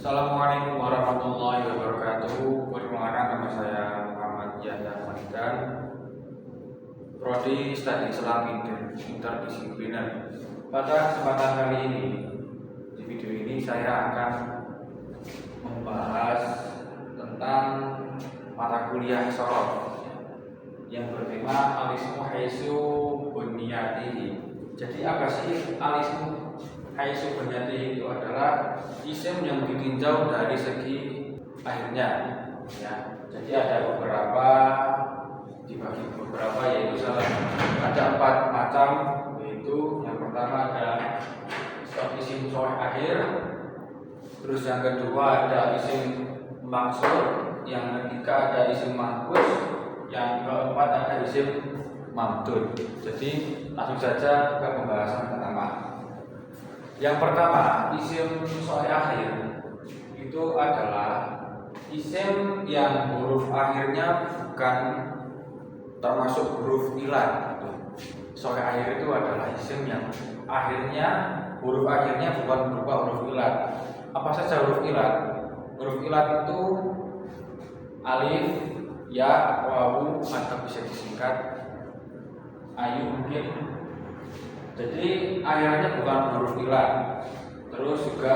Assalamualaikum warahmatullahi wabarakatuh. Perkenalkan, nama saya Muhammad Yahya Malikan, Prodi Studi Islam Interdisipliner. Pada kesempatan kali ini, di video ini saya akan membahas tentang mata kuliah sorot yang bertema alismu haitsu bunyatihi. Jadi apa sih alismu haitsu bunyatihi? Itu adalah isim yang ditinjau dari segi akhirnya, ya. Jadi ada beberapa, dibagi beberapa, yaitu ada 4 macam, yaitu yang pertama ada isim sholeh akhir, terus yang kedua ada isim maksur, yang ketiga ada isim mahfuz, yang keempat ada isim mamdud. Jadi langsung saja ke pembahasan pertama. Yang pertama, isim sholeh akhir itu adalah isim yang huruf akhirnya bukan termasuk huruf ilat. Sholeh akhir itu adalah isim yang akhirnya huruf akhirnya bukan berupa huruf ilat. Apa saja huruf ilat? Huruf ilat itu alif, ya, wawu, atau bisa disingkat ayu mungkin. Jadi akhirnya bukan huruf ilat. Terus juga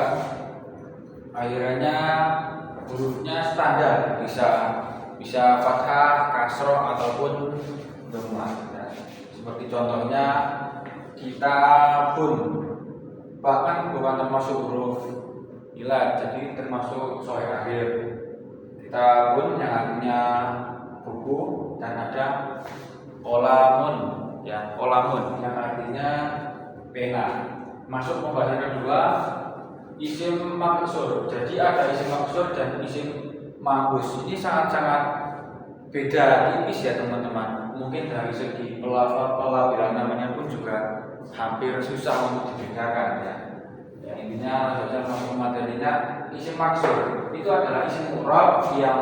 akhirnya hurufnya standar, bisa fathah, kasroh ataupun dhammah. Ya. Seperti contohnya kitabun, bahkan bukan termasuk huruf ilat, jadi termasuk sholeh akhir. Kitabun yang artinya buku, dan ada qalamun, ya, qalamun yang artinya pena. Masuk pembahasan kedua, isim maksur. Jadi ada isim maksur dan isim mahfuz. Ini sangat-sangat beda tipis ya teman-teman. Mungkin dari segi pelabelan namanya pun juga hampir susah untuk dibedakan, ya. Ya, intinya saja masuk materinya, isim maksur itu adalah isim mu'rab yang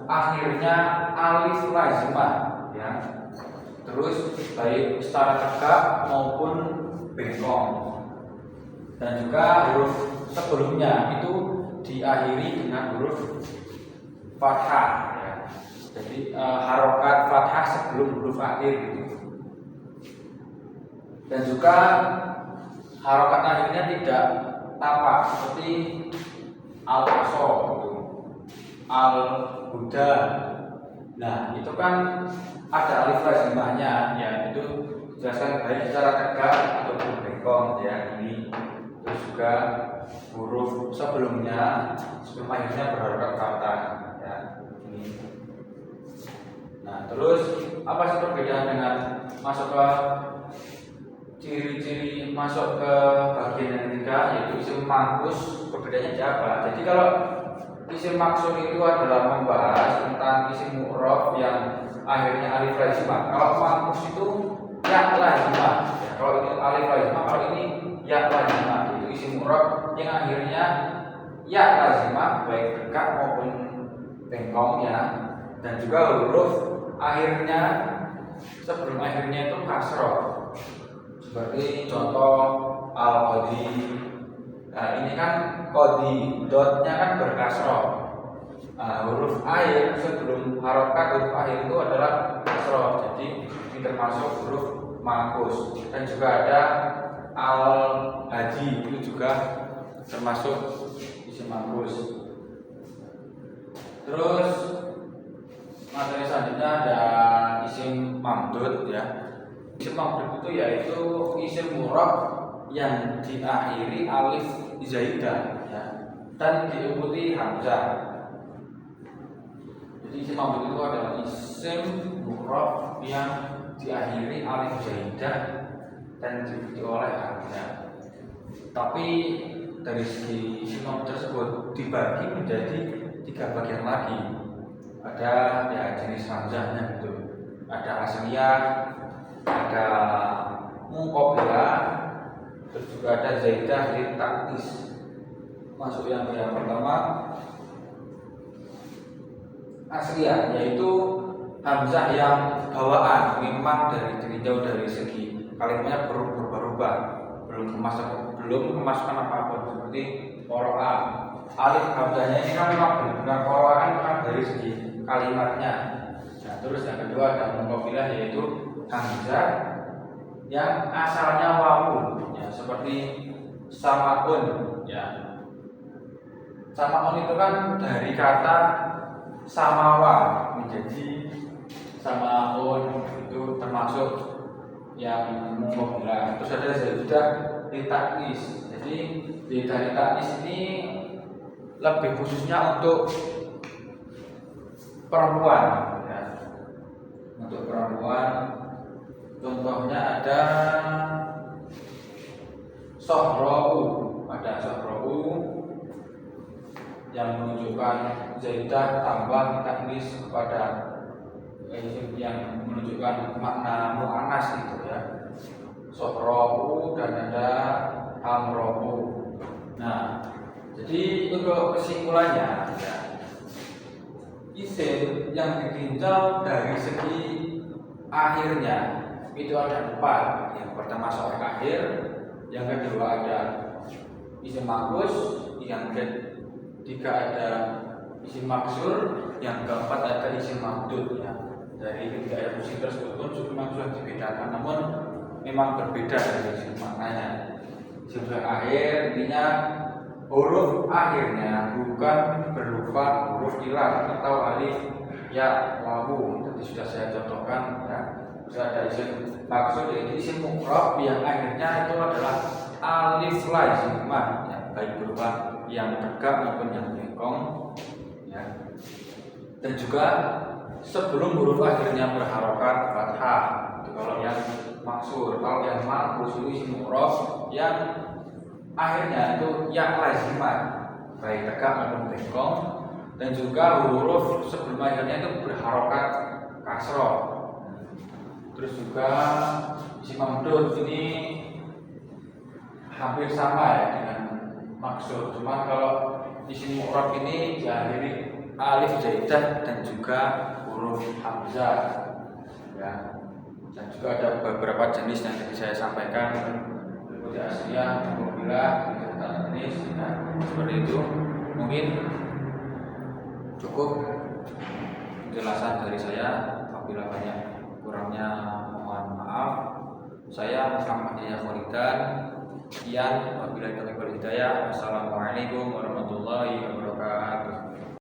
akhirnya alif lazimah, ya. Terus baik secara tegak maupun bengkong, dan juga huruf sebelumnya itu diakhiri dengan huruf fathah, ya. Jadi harokat fathah sebelum huruf akhir gitu. Dan juga harokat akhirnya tidak tapak, seperti al-aso gitu, al-huda. Nah, itu kan ada alif lazimahnya, ya, itu dijelaskan baik secara tegak ataupun bengkong, ya, ini. Terus juga huruf sebelum akhirnya berharokat fathah, ya, ini. Nah, terus apa sih perbedaan dengan masuk ke ciri-ciri masuk ke bagian yang ketiga, yaitu isim mahfuz? Perbedaannya apa? Jadi kalau isim maksur itu adalah membahas tentang isim mu'rab yang akhirnya alif lazimah. Kalau mahfuz itu ya lazimah, ya. Kalau ini alif lazimah, kalau ini ya lazimah. Itu isim mu'rab yang akhirnya ya lazimah, baik tegak maupun bengkong, ya. Dan juga huruf akhirnya sebelum akhirnya itu kasroh. Seperti contoh al-qadi. Nah, ini kan qadi, dotnya kan berkasroh. Nah, huruf akhir sebelum harokat huruf akhir itu adalah kasroh. Jadi ini termasuk huruf mahfuz. Dan juga ada al-haji, itu juga termasuk isim mahfuz. Terus materi selanjutnya ada isim mamdud, ya. Isim mamdud itu yaitu isim mu'rab yang diakhiri alif zaidah, ya, dan diikuti hamzah. Jadi isim mamdud itu adalah isim mu'rab yang diakhiri alif zaidah dan diikuti oleh hamzah. Tapi dari segi isim mamdud tersebut dibagi menjadi 3 bagian lagi. Ada, ya, jenis hamzahnya gitu. Ada asliyah, ada muqabilah, terus juga ada zaidah lil ta'nis. Masuk yang pertama, asliyah, yaitu hamzah yang bawaan, memang ditinjau dari segi kalimatnya berubah-ubah, belum kemasukan apapun, seperti qara'a. alif hamzahnya ini kan memang benar-benar keluaran kan dari segi kalimatnya. Nah, terus yang kedua ada muqabilah yaitu hamzah yang asalnya wawu, ya, seperti samaun, ya. Samaun itu kan dari kata samawa menjadi samaun, itu termasuk yang muqabilah. Terus ada zaidah litaknis. Jadi zaidah litaknis ini lebih khususnya untuk perempuan, ya. Untuk perempuan, contohnya ada sohrou, yang menunjukkan zaidah tambah taknis kepada yang menunjukkan makna mu'annas itu, ya. Sohrou dan ada amrou. Nah, jadi untuk kesimpulannya, ya, isim yang ditinjau dari segi akhirnya itu ada 4. Yang pertama soal akhir, yang kedua ada isim makus, yang ketiga ada isim maksur, yang keempat ada isim mamdud, ya. Dari ketiga ayat isim tersebut pun cuma sudah dibedakan, namun memang berbeda dari segi maknanya. Isim akhir intinya huruf akhirnya bukan berupa huruf ilah atau alif, ya, wawu. Tadi sudah saya contohkan, ya. Bisa ada isim maksud yaitu isim mufrad yang akhirnya itu adalah alif la, isim mad, ya, baik berupa yang tegak maupun yang bengkong, ya. Dan juga sebelum huruf akhirnya berharokat fathah, itu kalau yang maksur. Kalau yang makus itu isim mufrad yang akhirnya itu ya lazimah, baik tegak maupun bengkong, dan juga huruf sebelum akhirnya itu berharokat kasroh. Terus juga isim mamdud ini hampir sama, ya, dengan maksud. Cuma kalau isim mu'rab ini diakhiri alif zaidah dan juga huruf hamzah, ya. Dan juga ada beberapa jenis yang tadi saya sampaikan, seperti asliyah, muqabilah, taknis, nah, seperti itu. Mungkin cukup penjelasan dari saya. Apabila banyak kurangnya mohon maaf. Saya Muhammad Yahya Kholidan. Sekian, wabillahi taufiq wal hidayah. Wassalamualaikum warahmatullahi wabarakatuh.